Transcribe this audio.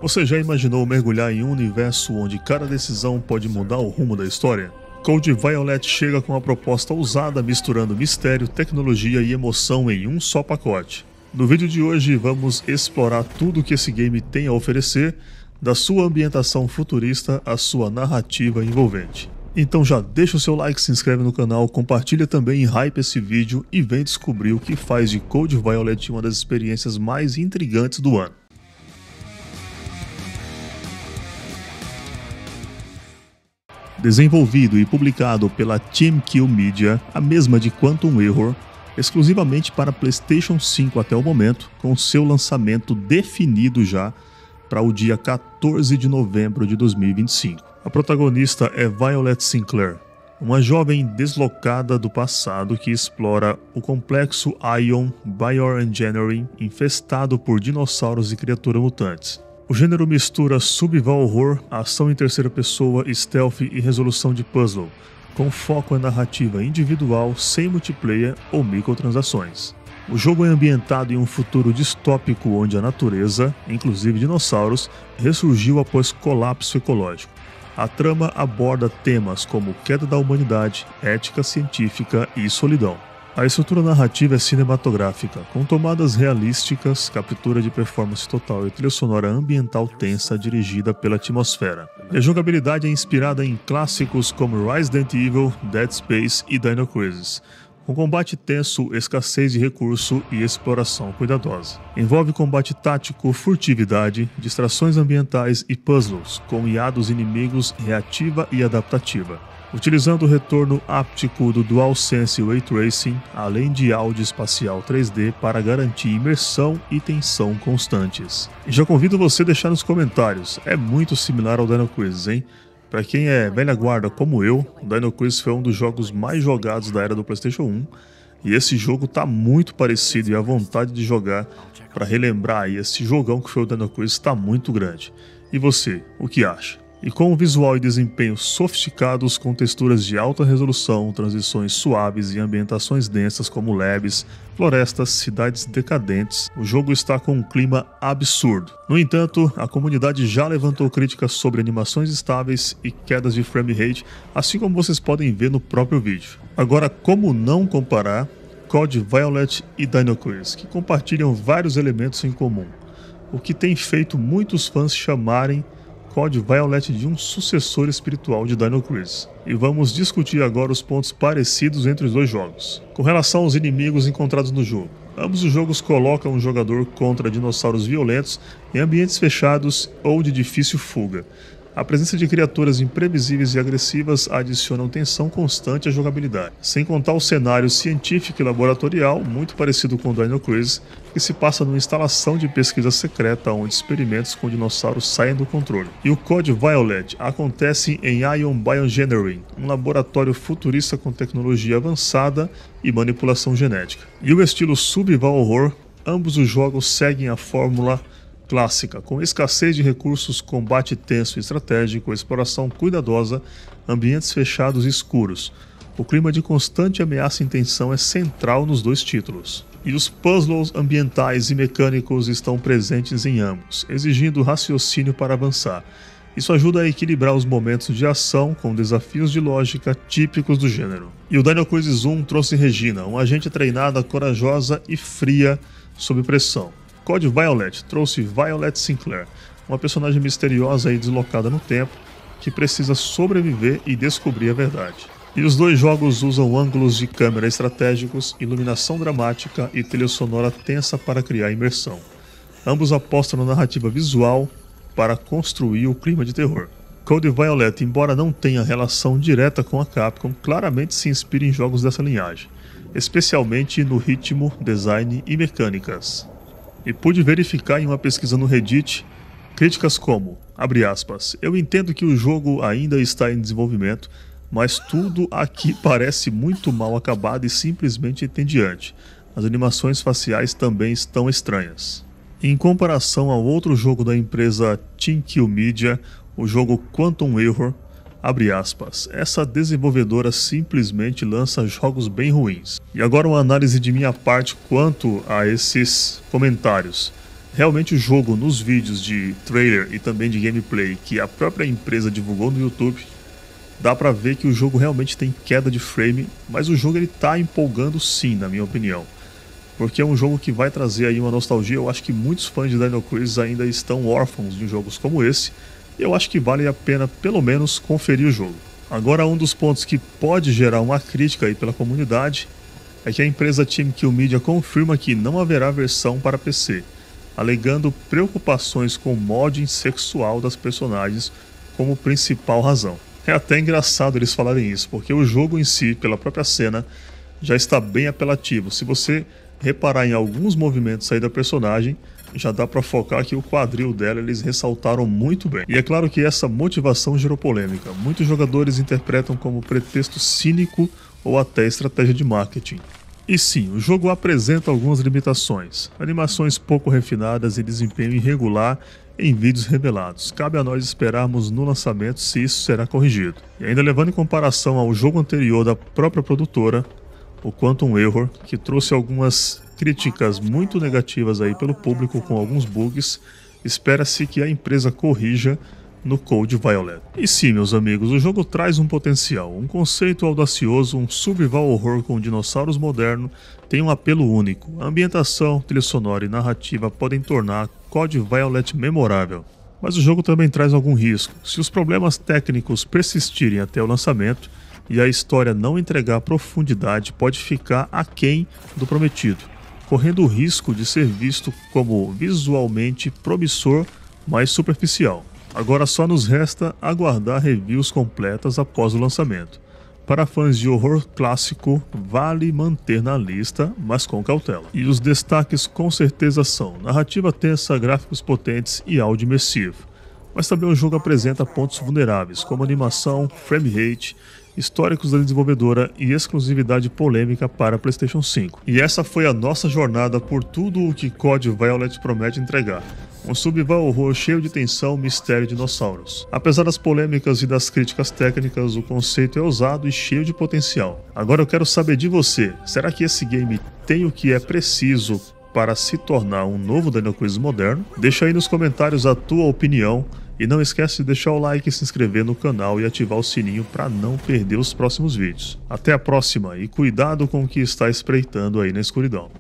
Você já imaginou mergulhar em um universo onde cada decisão pode mudar o rumo da história? Code Violet chega com uma proposta ousada misturando mistério, tecnologia e emoção em um só pacote. No vídeo de hoje vamos explorar tudo que esse game tem a oferecer, da sua ambientação futurista à sua narrativa envolvente. Então já deixa o seu like, se inscreve no canal, compartilha também e hype esse vídeo e vem descobrir o que faz de Code Violet uma das experiências mais intrigantes do ano. Desenvolvido e publicado pela Team Kill Media, a mesma de Quantum Error, exclusivamente para PlayStation 5 até o momento, com seu lançamento definido já para o dia 14 de novembro de 2025. A protagonista é Violet Sinclair, uma jovem deslocada do passado que explora o complexo Ion Bioengineering infestado por dinossauros e criaturas mutantes. O gênero mistura survival horror, ação em terceira pessoa, stealth e resolução de puzzle, com foco em narrativa individual, sem multiplayer ou microtransações. O jogo é ambientado em um futuro distópico onde a natureza, inclusive dinossauros, ressurgiu após colapso ecológico. A trama aborda temas como queda da humanidade, ética científica e solidão. A estrutura narrativa é cinematográfica, com tomadas realísticas, captura de performance total e trilha sonora ambiental tensa dirigida pela atmosfera. A jogabilidade é inspirada em clássicos como Resident Evil, Dead Space e Dino Crisis, com combate tenso, escassez de recurso e exploração cuidadosa. Envolve combate tático, furtividade, distrações ambientais e puzzles, com IA dos inimigos reativa e adaptativa. Utilizando o retorno áptico do DualSense Ray Tracing, além de áudio espacial 3D para garantir imersão e tensão constantes. E já convido você a deixar nos comentários, é muito similar ao Dino Crisis, hein? Para quem é velha guarda como eu, o Dino Crisis foi um dos jogos mais jogados da era do PlayStation 1, e esse jogo tá muito parecido e a vontade de jogar para relembrar esse jogão que foi o Dino Crisis está muito grande. E você, o que acha? E com um visual e desempenho sofisticados, com texturas de alta resolução, transições suaves e ambientações densas como labs, florestas, cidades decadentes, o jogo está com um clima absurdo. No entanto, a comunidade já levantou críticas sobre animações estáveis e quedas de frame rate, assim como vocês podem ver no próprio vídeo. Agora, como não comparar Code Violet e Dino Crisis, que compartilham vários elementos em comum, o que tem feito muitos fãs chamarem Code Violet de um sucessor espiritual de Dino Crisis. E vamos discutir agora os pontos parecidos entre os dois jogos. Com relação aos inimigos encontrados no jogo, ambos os jogos colocam o jogador contra dinossauros violentos em ambientes fechados ou de difícil fuga. A presença de criaturas imprevisíveis e agressivas adicionam tensão constante à jogabilidade. Sem contar o cenário científico e laboratorial, muito parecido com o Dino Crisis, que se passa numa instalação de pesquisa secreta onde experimentos com dinossauros saem do controle. E o Code Violet acontece em Ion Bioengineering, um laboratório futurista com tecnologia avançada e manipulação genética. E o estilo survival horror, ambos os jogos seguem a fórmula clássica, com escassez de recursos, combate tenso e estratégico, exploração cuidadosa, ambientes fechados e escuros. O clima de constante ameaça e tensão é central nos dois títulos. E os puzzles ambientais e mecânicos estão presentes em ambos, exigindo raciocínio para avançar. Isso ajuda a equilibrar os momentos de ação com desafios de lógica típicos do gênero. E o Dino Crisis 1 trouxe Regina, uma agente treinada, corajosa e fria sob pressão. Code Violet trouxe Violet Sinclair, uma personagem misteriosa e deslocada no tempo, que precisa sobreviver e descobrir a verdade. E os dois jogos usam ângulos de câmera estratégicos, iluminação dramática e trilha sonora tensa para criar imersão. Ambos apostam na narrativa visual para construir o clima de terror. Code Violet, embora não tenha relação direta com a Capcom, claramente se inspira em jogos dessa linhagem, especialmente no ritmo, design e mecânicas. E pude verificar em uma pesquisa no Reddit críticas como, abre aspas, eu entendo que o jogo ainda está em desenvolvimento, mas tudo aqui parece muito mal acabado e simplesmente entediante. As animações faciais também estão estranhas. Em comparação ao outro jogo da empresa Team Kill Media, o jogo Quantum Error, abre aspas, essa desenvolvedora simplesmente lança jogos bem ruins. E agora uma análise de minha parte quanto a esses comentários. Realmente o jogo, nos vídeos de trailer e também de gameplay que a própria empresa divulgou no YouTube, dá pra ver que o jogo realmente tem queda de frame, mas o jogo ele tá empolgando sim, na minha opinião. Porque é um jogo que vai trazer aí uma nostalgia. Eu acho que muitos fãs de Dino Crisis ainda estão órfãos de jogos como esse, e eu acho que vale a pena pelo menos conferir o jogo. Agora, um dos pontos que pode gerar uma crítica aí pela comunidade é que a empresa Team Kill Media confirma que não haverá versão para PC, alegando preocupações com o modding sexual das personagens como principal razão. É até engraçado eles falarem isso, porque o jogo em si, pela própria cena, já está bem apelativo. Se você reparar em alguns movimentos aí da personagem, já dá para focar que o quadril dela eles ressaltaram muito bem. E é claro que essa motivação gerou polêmica. Muitos jogadores interpretam como pretexto cínico ou até estratégia de marketing. E sim, o jogo apresenta algumas limitações, animações pouco refinadas e desempenho irregular em vídeos revelados. Cabe a nós esperarmos no lançamento se isso será corrigido. E ainda levando em comparação ao jogo anterior da própria produtora, o Quantum Error, que trouxe algumas críticas muito negativas aí pelo público com alguns bugs, espera-se que a empresa corrija no Code Violet. E sim, meus amigos, o jogo traz um potencial, um conceito audacioso, um survival horror com dinossauros moderno, tem um apelo único. A ambientação, trilha sonora e narrativa podem tornar Code Violet memorável. Mas o jogo também traz algum risco. Se os problemas técnicos persistirem até o lançamento e a história não entregar profundidade, pode ficar aquém do prometido, correndo o risco de ser visto como visualmente promissor, mas superficial. Agora só nos resta aguardar reviews completas após o lançamento. Para fãs de horror clássico, vale manter na lista, mas com cautela. E os destaques com certeza são narrativa tensa, gráficos potentes e áudio imersivo. Mas também o jogo apresenta pontos vulneráveis, como animação, frame rate, históricos da desenvolvedora e exclusividade polêmica para PlayStation 5. E essa foi a nossa jornada por tudo o que Code Violet promete entregar. Um survival horror cheio de tensão, mistério e dinossauros. Apesar das polêmicas e das críticas técnicas, o conceito é ousado e cheio de potencial. Agora eu quero saber de você, será que esse game tem o que é preciso para se tornar um novo Dino Crisis moderno? Deixa aí nos comentários a tua opinião. E não esquece de deixar o like, se inscrever no canal e ativar o sininho para não perder os próximos vídeos. Até a próxima e cuidado com o que está espreitando aí na escuridão.